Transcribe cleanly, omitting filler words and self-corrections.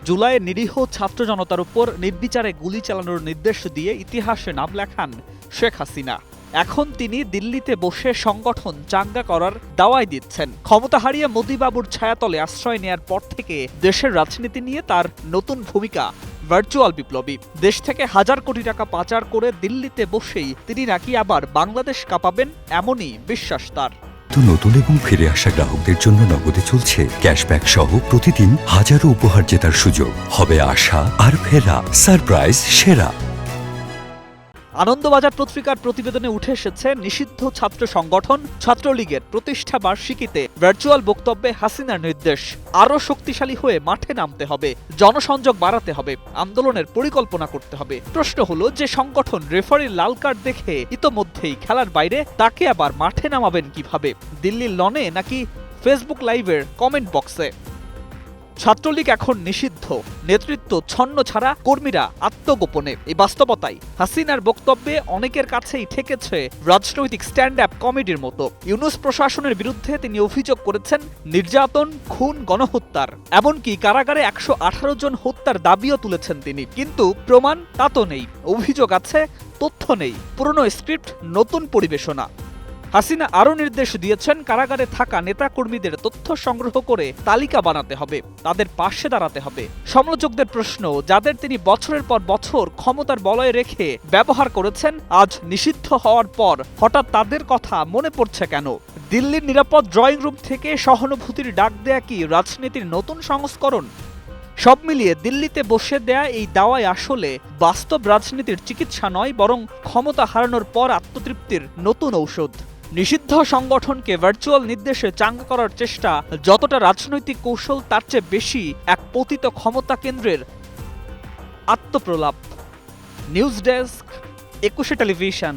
জুলাইয়ে নিরীহ ছাত্র জনতার উপর নির্বিচারে গুলি চালানোর নির্দেশ দিয়ে ইতিহাসে নাম লেখান শেখ হাসিনা। এখন তিনি দিল্লিতে বসে সংগঠন চাঙ্গা করার দাওয়াই দিচ্ছেন। ক্ষমতা হারিয়ে মোদিবাবুর ছায়াতলে আশ্রয় নেয়ার পর থেকে দেশের রাজনীতি নিয়ে তার নতুন ভূমিকা ভার্চুয়াল বিপ্লবী। দেশ থেকে হাজার কোটি টাকা পাচার করে দিল্লিতে বসেই তিনি নাকি আবার বাংলাদেশ কাঁপাবেন, এমনই বিশ্বাস তার। নতুন এবং ফিরে আসা গ্রাহকদের জন্য নগদে চলছে ক্যাশব্যাক সহ প্রতিদিন হাজারো উপহার জেতার সুযোগ। হবে আশা আর ফেরা সারপ্রাইজ সেরা। আনন্দবাজার পত্রিকার প্রতিবেদনে উঠে এসেছে নিষিদ্ধ ছাত্র সংগঠন ছাত্রলীগের প্রতিষ্ঠা বার্ষিকীতে ভার্চুয়াল বক্তব্যে হাসিনার নির্দেশ, আরও শক্তিশালী হয়ে মাঠে নামতে হবে, জনসংযোগ বাড়াতে হবে, আন্দোলনের পরিকল্পনা করতে হবে। প্রশ্ন হলো, যে সংগঠন রেফারির লাল কার্ড দেখে ইতোমধ্যেই খেলার বাইরে, তাকে আবার মাঠে নামাবেন কিভাবে? দিল্লির লনে নাকি ফেসবুক লাইভের কমেন্ট বক্সে? ছাত্রলীগ এখন নিষিদ্ধ, নেতৃত্ব ছন্ন ছাড়া, কর্মীরা আত্মগোপনে। এই বাস্তবতাই হাসিনার বক্তব্যে অনেকের কাছেই ঠেকেছে রাজনৈতিক স্ট্যান্ড আপ কমেডির মতো। ইউনূস প্রশাসনের বিরুদ্ধে তিনি অভিযোগ করেছেন নির্যাতন, খুন, গণহত্যার, এমনকি কারাগারে ১১৮ জন হত্যার দাবিও তুলেছেন তিনি। কিন্তু প্রমাণ তা তো নেই, অভিযোগ আছে, তথ্য নেই, পুরনো স্ক্রিপ্ট, নতুন পরিবেশনা। হাসিনা আরও নির্দেশ দিয়েছেন কারাগারে থাকা নেতাকর্মীদের তথ্য সংগ্রহ করে তালিকা বানাতে হবে, তাদের পাশে দাঁড়াতে হবে। সমালোচকদের প্রশ্ন, যাদের তিনি বছরের পর বছর ক্ষমতার বলয়ে রেখে ব্যবহার করেছেন, আজ নিষিদ্ধ হওয়ার পর হঠাৎ তাদের কথা মনে পড়ছে কেন? দিল্লির নিরাপদ ড্রয়িং রুম থেকে সহানুভূতির ডাক দেয়া কি রাজনীতির নতুন সংস্করণ? সব মিলিয়ে দিল্লিতে বসে দেয়া এই দাওয়াই আসলে বাস্তব রাজনীতির চিকিৎসা নয়, বরং ক্ষমতা হারানোর পর আত্মতৃপ্তির নতুন ঔষধ। নিষিদ্ধ সংগঠনকে ভার্চুয়াল নির্দেশে চাঙ্গা করার চেষ্টা যতটা রাজনৈতিক কৌশল, তার চেয়ে বেশি এক পতিত ক্ষমতা কেন্দ্রের আত্মপ্রলাপ। News desk, 21 television.